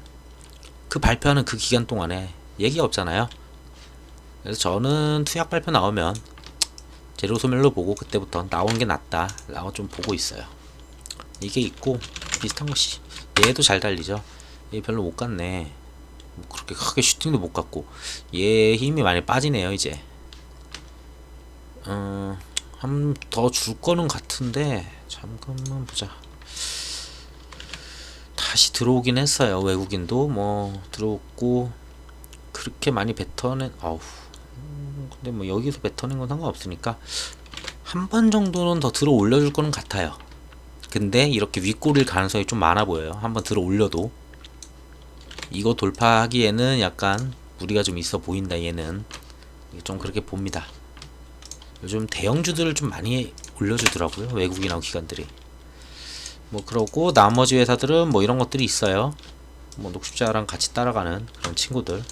그 발표하는 그 기간 동안에 얘기가 없잖아요. 그래서 저는 투약 발표 나오면 재료 소멸로 보고 그때부터 나오는 게 낫다 라고 좀 보고 있어요. 이게 있고 비슷한 것이 얘도 잘 달리죠. 얘 별로 못 갔네. 뭐 그렇게 크게 슈팅도 못 갔고 얘 힘이 많이 빠지네요. 이제 한 더 줄 거는 같은데 잠깐만 보자. 다시 들어오긴 했어요. 외국인도 뭐 들어오고 그렇게 많이 뱉어낸, 근데 뭐 여기서 뱉어낸 건 상관없으니까 한 번 정도는 더 들어 올려줄 거는 같아요. 근데 이렇게 윗꼬리일 가능성이 좀 많아 보여요. 한번 들어 올려도 이거 돌파하기에는 약간 무리가 좀 있어 보인다. 얘는 좀 그렇게 봅니다. 요즘 대형주들을 좀 많이 올려주더라고요, 외국인하고 기관들이. 뭐 그러고 나머지 회사들은 뭐 이런 것들이 있어요. 뭐 녹십자랑 같이 따라가는 그런 친구들,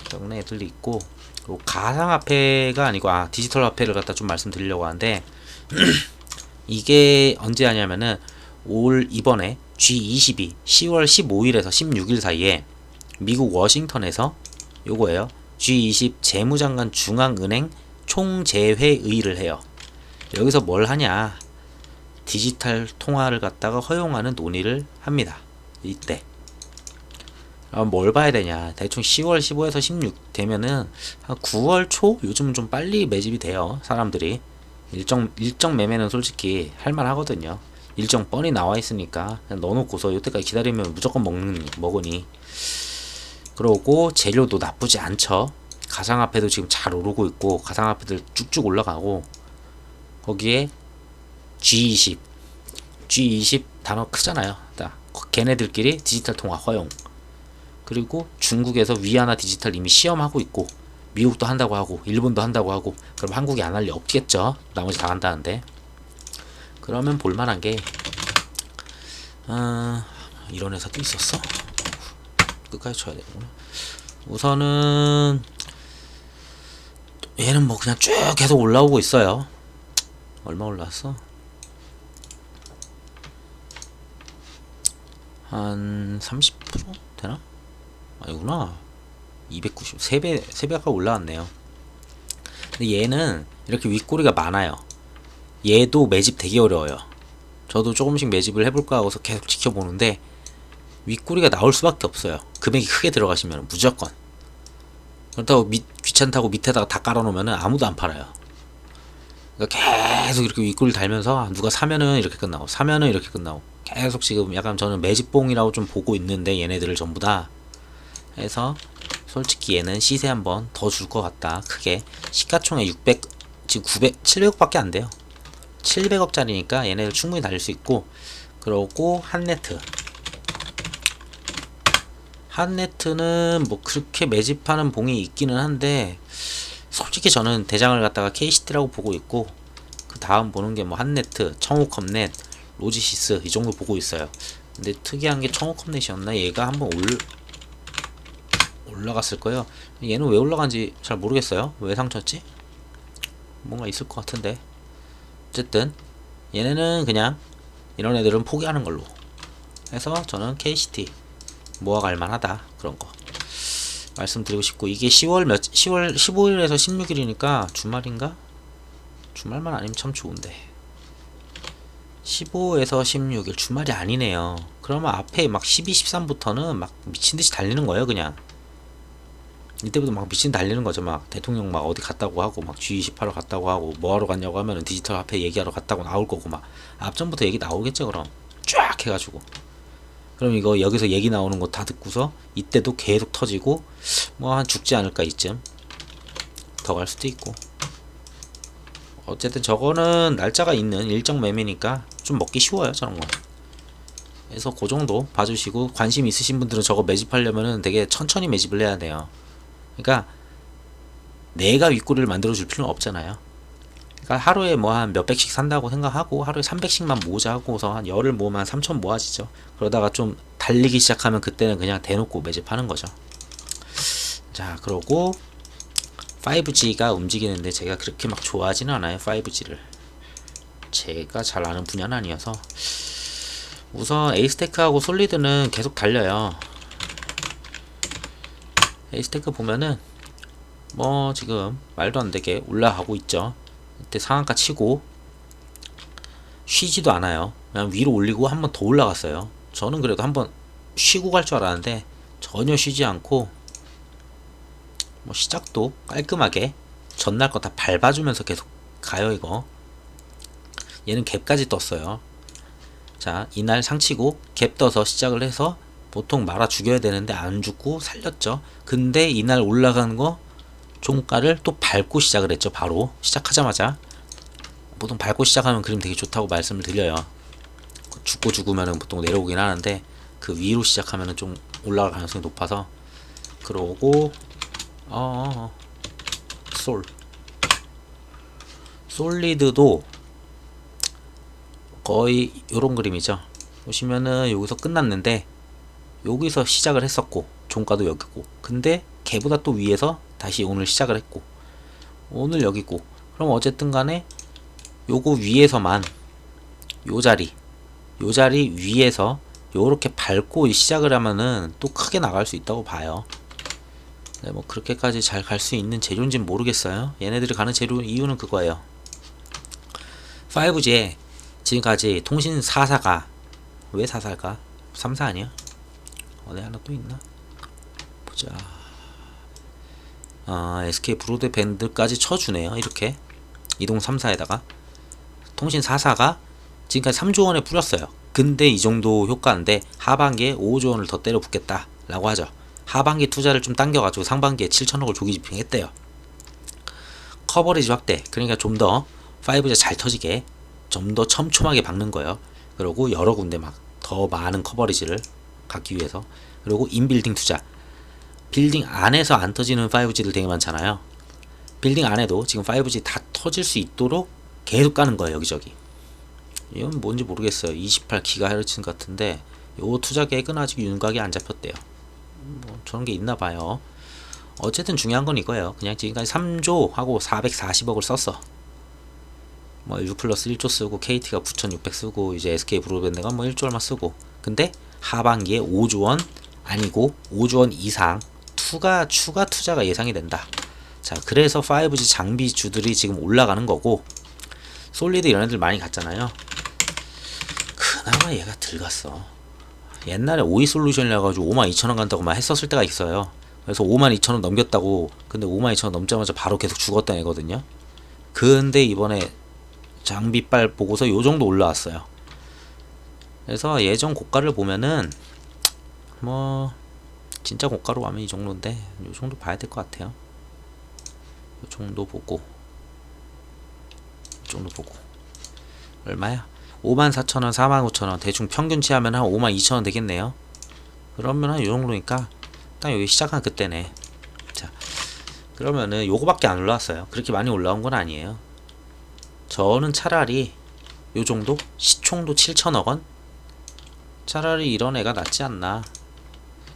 그런 애들이 있고. 그리고 가상화폐가 아니고 디지털 화폐를 갖다 좀 말씀드리려고 하는데 이게 언제 하냐면은 올 이번에 G20이 10월 15일에서 16일 사이에 미국 워싱턴에서 요거예요. G20 재무장관 중앙은행 총재회의를 해요. 여기서 뭘 하냐, 디지털 통화를 갖다가 허용하는 논의를 합니다. 이때 뭘 봐야 되냐, 대충 10월 15에서 16 되면은 한 9월 초, 요즘은 좀 빨리 매집이 돼요. 사람들이 일정 매매는 솔직히 할만하거든요. 일정 뻔히 나와 있으니까 그냥 넣어놓고서 이때까지 기다리면 무조건 먹으니. 그러고 재료도 나쁘지 않죠. 가상화폐도 지금 잘 오르고 있고 가상화폐들 쭉쭉 올라가고, 거기에 G20 단어 크잖아요. 걔네들끼리 디지털 통화 허용, 그리고 중국에서 위안화 디지털 이미 시험하고 있고, 미국도 한다고 하고 일본도 한다고 하고, 그럼 한국이 안 할 리 없겠죠. 나머지 다 한다는데. 그러면 볼만한 게 이런 회사도 있었어. 끝까지 쳐야 되구나. 우선은 얘는 뭐 그냥 쭉 계속 올라오고 있어요. 얼마 올라왔어? 한 30% 되나? 아니구나. 290, 3배 가까이 올라왔네요. 근데 얘는 이렇게 윗꼬리가 많아요. 얘도 매집 되게 어려워요. 저도 조금씩 매집을 해볼까 하고서 계속 지켜보는데 윗꼬리가 나올 수밖에 없어요. 금액이 크게 들어가시면 무조건. 그렇다고 귀찮다고 밑에다가 다 깔아놓으면 아무도 안 팔아요. 그러니까 계속 이렇게 윗꼬리를 달면서 누가 사면은 이렇게 끝나고, 사면은 이렇게 끝나고, 계속 지금 약간 저는 매집봉이라고 좀 보고 있는데, 얘네들을 전부 다 해서 솔직히 얘는 시세 한번 더 줄 것 같다. 크게 시가총액 600, 지금 900, 700억밖에 안 돼요. 700억짜리니까 얘네들 충분히 달릴 수 있고. 그러고 한네트는 뭐 그렇게 매집하는 봉이 있기는 한데, 솔직히 저는 대장을 갖다가 KCT라고 보고 있고, 그 다음 보는 게 뭐 한네트, 청호컴넷, 로지시스 이 정도 보고 있어요. 근데 특이한 게 청호컴넷이었나? 얘가 한번 올라갔을 거예요. 얘는 왜 올라간지 잘 모르겠어요. 왜 상쳤지? 뭔가 있을 것 같은데. 어쨌든 얘네는 그냥 이런 애들은 포기하는 걸로 해서 저는 KCT 모아갈 만하다, 그런 거 말씀드리고 싶고. 이게 10월 15일에서 16일이니까 주말인가? 주말만 아니면 참 좋은데. 15에서 16일 주말이 아니네요. 그러면 앞에 막 12, 13부터는 막 미친듯이 달리는 거예요. 그냥 이때부터 막 미친 달리는 거죠. 막 대통령 막 어디 갔다고 하고, 막 G20 하러 갔다고 하고, 뭐 하러 갔냐고 하면은 디지털 화폐 얘기하러 갔다고 나올 거고, 막 앞전부터 얘기 나오겠죠. 그럼 쫙 해가지고, 그럼 이거 여기서 얘기 나오는 거 다 듣고서 이때도 계속 터지고, 뭐 한 죽지 않을까, 이쯤 더 갈 수도 있고. 어쨌든 저거는 날짜가 있는 일정 매매니까 좀 먹기 쉬워요, 저런 거. 그래서 그 정도 봐주시고, 관심 있으신 분들은 저거 매집하려면은 되게 천천히 매집을 해야 돼요. 그러니까 내가 윗꼬리를 만들어 줄 필요는 없잖아요. 그러니까 하루에 뭐 한 몇백씩 산다고 생각하고, 하루에 300씩만 모으자 하고서 한 열을 모으면 한 3천 모아지죠. 그러다가 좀 달리기 시작하면 그때는 그냥 대놓고 매집하는 거죠. 자, 그러고 5G가 움직이는데 제가 그렇게 막 좋아하지는 않아요. 5G를 제가 잘 아는 분야는 아니어서. 우선 에이스테크하고 솔리드는 계속 달려요. 에이스테크 보면은 뭐 지금 말도 안 되게 올라가고 있죠. 이때 상한가 치고 쉬지도 않아요. 그냥 위로 올리고 한 번 더 올라갔어요. 저는 그래도 한번 쉬고 갈 줄 알았는데 전혀 쉬지 않고, 뭐 시작도 깔끔하게 전날 거 다 밟아주면서 계속 가요. 이거 얘는 갭까지 떴어요. 자, 이날 상치고 갭 떠서 시작을 해서 보통 말아 죽여야 되는데 안 죽고 살렸죠. 근데 이날 올라가는 거 종가를 또 밟고 시작을 했죠. 바로 시작하자마자. 보통 밟고 시작하면 그림 되게 좋다고 말씀을 드려요. 죽고 죽으면은 보통 내려오긴 하는데 그 위로 시작하면은 좀 올라갈 가능성이 높아서. 그러고 솔리드도 거의 요런 그림이죠. 보시면은 여기서 끝났는데 여기서 시작을 했었고 종가도 여기고, 근데 걔보다 또 위에서 다시 오늘 시작을 했고 오늘 여기고. 그럼 어쨌든 간에 요거 위에서만 요 자리 위에서 요렇게 밟고 시작을 하면은 또 크게 나갈 수 있다고 봐요. 네, 뭐 그렇게까지 잘 갈 수 있는 재료인지는 모르겠어요. 얘네들이 가는 재료 이유는 그거예요. 5G에 지금까지 통신 4사가, 왜 4사일까? 3사 아니야? 어디 하나 또 있나? 보자. SK 브로드밴드까지 쳐주네요. 이렇게 이동 3사에다가 통신 4사가 지금까지 3조 원에 뿌렸어요. 근데 이 정도 효과인데 하반기에 5조 원을 더 때려 붓겠다 라고 하죠. 하반기 투자를 좀 당겨가지고 상반기에 7천억을 조기 집행했대요. 커버리지 확대, 그러니까 좀 더 5G 잘 터지게 좀 더 촘촘하게 박는 거예요. 그리고 여러 군데 막 더 많은 커버리지를 갖기 위해서. 그리고 인빌딩 투자, 빌딩 안에서 안 터지는 5G들 되게 많잖아요. 빌딩 안에도 지금 5G 다 터질 수 있도록 계속 까는 거예요. 여기저기. 이건 뭔지 모르겠어요. 28GHz 같은데 요 투자 계획은 아직 윤곽이 안 잡혔대요. 뭐 저런 게 있나 봐요. 어쨌든 중요한 건 이거예요. 그냥 지금까지 3조 하고 440억을 썼어. 뭐 1 플러스 1조 쓰고 KT가 9,600 쓰고 이제 SK 브로드밴드가 뭐 1조 얼마 쓰고. 근데 하반기에 5조 원 아니고 5조 원 이상 추가 투자가 예상이 된다. 자, 그래서 5G 장비주들이 지금 올라가는 거고, 솔리드 이런 애들 많이 갔잖아요. 그나마 얘가 덜 갔어. 옛날에 오이 솔루션이라 가지고 52,000원 간다고 막 했었을 때가 있어요. 그래서 52,000원 넘겼다고, 근데 52,000원 넘자마자 바로 계속 죽었던 애거든요. 근데 이번에 장비빨 보고서 요 정도 올라왔어요. 그래서 예전 고가를 보면은 뭐 진짜 고가로 가면 이 정도인데 요 정도 봐야 될 것 같아요. 요 정도 보고, 이 정도 보고. 얼마야? 54,000원, 45,000원 대충 평균치 하면 한 52,000원 되겠네요. 그러면 한 요 정도니까 딱 여기 시작한 그때네. 자, 그러면은 요거밖에 안 올라왔어요. 그렇게 많이 올라온 건 아니에요. 저는 차라리 요 정도? 시총도 7천억원? 차라리 이런 애가 낫지 않나.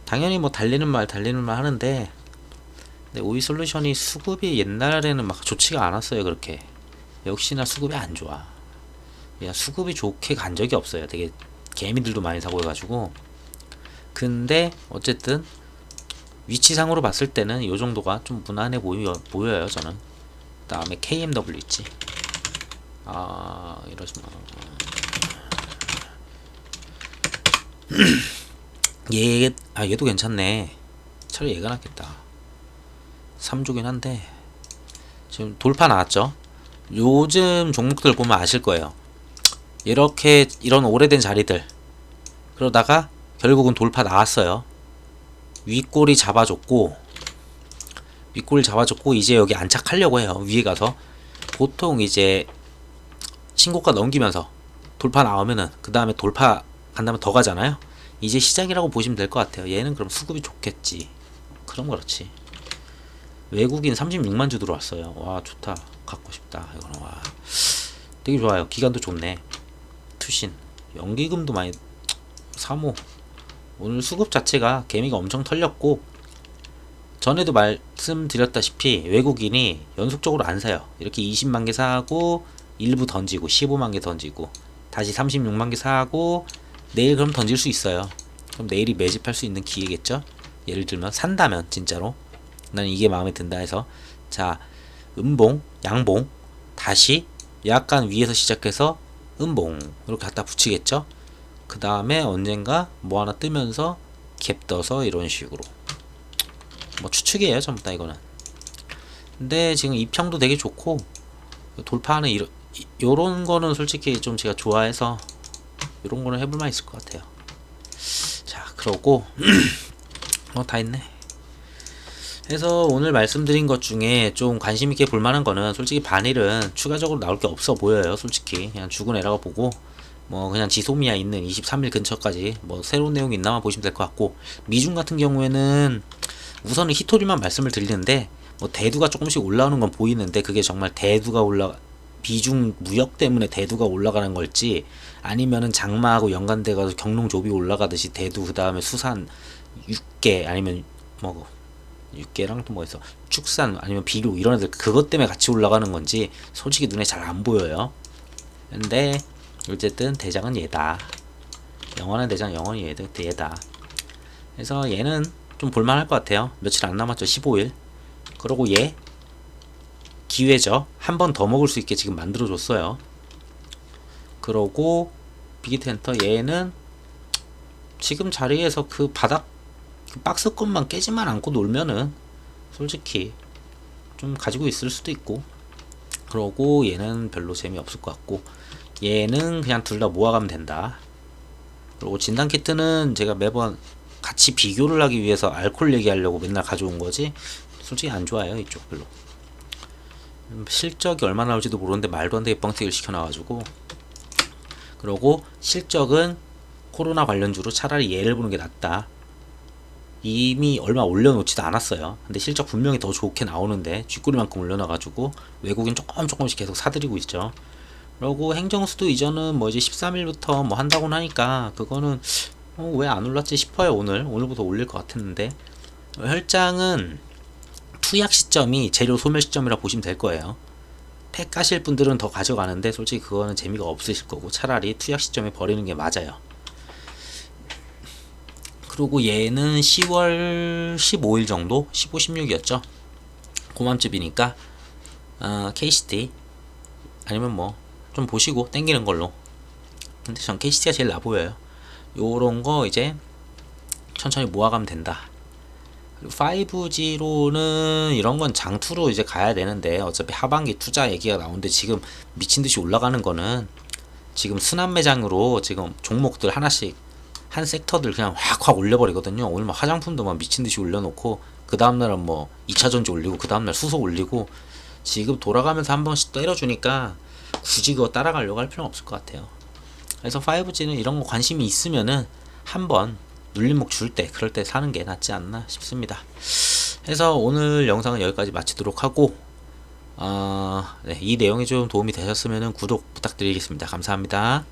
당연히 뭐 달리는 말 하는데, 근데 오이솔루션이 수급이 옛날에는 막 좋지가 않았어요. 그렇게 역시나 수급이 안 좋아. 그냥 수급이 좋게 간 적이 없어요. 되게 개미들도 많이 사고 해가지고. 근데 어쨌든 위치상으로 봤을 때는 요 정도가 좀 무난해 보여요 저는. 그 다음에 KMW 있지. 이러지마. 얘도 괜찮네. 차라리 얘가 낫겠다. 3조긴 한데 지금 돌파 나왔죠. 요즘 종목들 보면 아실 거예요. 이렇게 이런 오래된 자리들 그러다가 결국은 돌파 나왔어요. 윗꼬리 잡아줬고 이제 여기 안착하려고 해요. 위에 가서 보통 이제 신고가 넘기면서 돌파 나오면은 그 다음에 돌파 간다면 더 가잖아요. 이제 시작이라고 보시면 될 것 같아요. 얘는 그럼 수급이 좋겠지. 그럼 그렇지. 외국인 36만 주 들어왔어요. 와, 좋다. 갖고 싶다. 이거는 와, 되게 좋아요. 기간도 좋네. 투신 연기금도 많이. 3호 오늘 수급 자체가 개미가 엄청 털렸고, 전에도 말씀드렸다시피 외국인이 연속적으로 안 사요. 이렇게 20만 개 사고 일부 던지고 15만 개 던지고 다시 36만 개 사고, 내일 그럼 던질 수 있어요. 그럼 내일이 매집할 수 있는 기회겠죠. 예를 들면 산다면 진짜로 나는 이게 마음에 든다 해서, 자, 음봉 양봉 다시 약간 위에서 시작해서 음봉 이렇게 갖다 붙이겠죠. 그 다음에 언젠가 뭐 하나 뜨면서 갭 떠서 이런 식으로 뭐 추측이에요 전부 다 이거는. 근데 지금 입평도 되게 좋고 돌파하는 요런 거는 솔직히 좀 제가 좋아해서 요런 거는 해볼만 있을 것 같아요. 자, 그러고 다 했네. 그래서 오늘 말씀드린 것 중에 좀 관심 있게 볼만한 거는 솔직히 반일은 추가적으로 나올 게 없어 보여요. 솔직히 그냥 죽은 애라고 보고, 뭐 그냥 지소미아 있는 23일 근처까지 뭐 새로운 내용이 있나만 보시면 될 것 같고, 미중 같은 경우에는 우선은 히토리만 말씀을 드리는데 뭐 대두가 조금씩 올라오는 건 보이는데, 그게 정말 대두가 비중 무역 때문에 대두가 올라가는 걸지, 아니면은 장마하고 연관돼 가지고 경농 조비 올라가듯이 대두 그다음에 수산 육계, 아니면 뭐 육계랑 또 뭐 있어, 축산 아니면 비료 이런 애들 그것 때문에 같이 올라가는 건지 솔직히 눈에 잘 안 보여요. 근데 어쨌든 대장은 얘다. 영원한 대장 영원히 얘다. 그래서 얘는 좀 볼만할 것 같아요. 며칠 안 남았죠. 15일. 그러고 얘 기회죠. 한 번 더 먹을 수 있게 지금 만들어줬어요. 그러고 빅히트엔터 얘는 지금 자리에서 그 바닥 그 박스권만 깨지만 않고 놀면은 솔직히 좀 가지고 있을 수도 있고, 그러고 얘는 별로 재미없을 것 같고, 얘는 그냥 둘 다 모아가면 된다. 그리고 진단키트는 제가 매번 같이 비교를 하기 위해서 알콜 얘기하려고 맨날 가져온 거지, 솔직히 안 좋아요 이쪽 별로. 실적이 얼마 나올지도 모르는데 말도 안 되게 뻥튀기를 시켜놔가지고. 그러고 실적은 코로나 관련주로 차라리 얘를 보는 게 낫다. 이미 얼마 올려놓지도 않았어요. 근데 실적 분명히 더 좋게 나오는데 쥐꼬리만큼 올려놔가지고 외국인 조금씩 계속 사들이고 있죠. 그리고 행정수도 이전은 뭐 이제 13일부터 뭐 한다고는 하니까 그거는 왜 안 올랐지 싶어요. 오늘부터 올릴 것 같았는데, 혈장은 투약 시점이 재료 소멸 시점이라 보시면 될 거예요. 팩 까실 분들은 더 가져가는데 솔직히 그거는 재미가 없으실 거고, 차라리 투약 시점에 버리는 게 맞아요. 그리고 얘는 10월 15일 정도, 15, 16이었죠. 고맘집이니까 KCT 아니면 뭐 좀 보시고 땡기는 걸로. 근데 전 KCT가 제일 나 보여요. 요런 거 이제 천천히 모아가면 된다. 5G로는 이런 건 장투로 이제 가야 되는데, 어차피 하반기 투자 얘기가 나오는데 지금 미친듯이 올라가는 거는 지금 순환 매장으로 지금 종목들 하나씩 한 섹터들 그냥 확 올려버리거든요. 오늘 막 화장품도 막 미친듯이 올려놓고, 그 다음날은 뭐 2차전지 올리고, 그 다음날 수소 올리고, 지금 돌아가면서 한 번씩 때려주니까 굳이 그거 따라가려고 할 필요는 없을 것 같아요. 그래서 5G는 이런 거 관심이 있으면은 한번 눌림목 줄 때, 그럴 때 사는 게 낫지 않나 싶습니다. 그래서 오늘 영상은 여기까지 마치도록 하고, 네, 이 내용이 좀 도움이 되셨으면 구독 부탁드리겠습니다. 감사합니다.